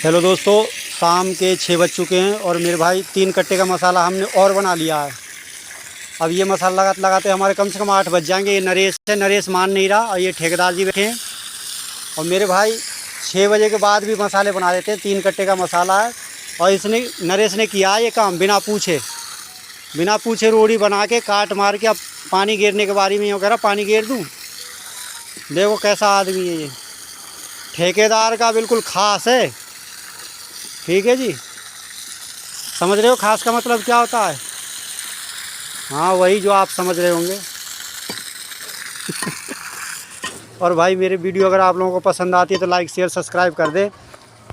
Hello दोस्तों, शाम के 6 बज चुके हैं और मेरे भाई 3 कट्टे का मसाला हमने और बना लिया है। अब ये मसाला लगाते लगाते हमारे कम से कम 8 बज जाएंगे। ये नरेश है, नरेश मान नहीं रहा और ये ठेकेदार जी बैठे हैं। और मेरे भाई 6 बजे के बाद भी मसाले बना देते हैं। 3 कट्टे का मसाला है और इसने नरेश ने किया ये काम बिना पूछे रोड़ी बना के काट मार के। अब पानी गिरने के बारे में यूँ कह रहा पानी गिर दूँ। देखो कैसा आदमी है ये, ठेकेदार का बिल्कुल खास है। ठीक है जी, समझ रहे हो खास का मतलब क्या होता है? हाँ, वही जो आप समझ रहे होंगे। और भाई मेरे वीडियो अगर आप लोगों को पसंद आती है तो लाइक शेयर सब्सक्राइब कर दे।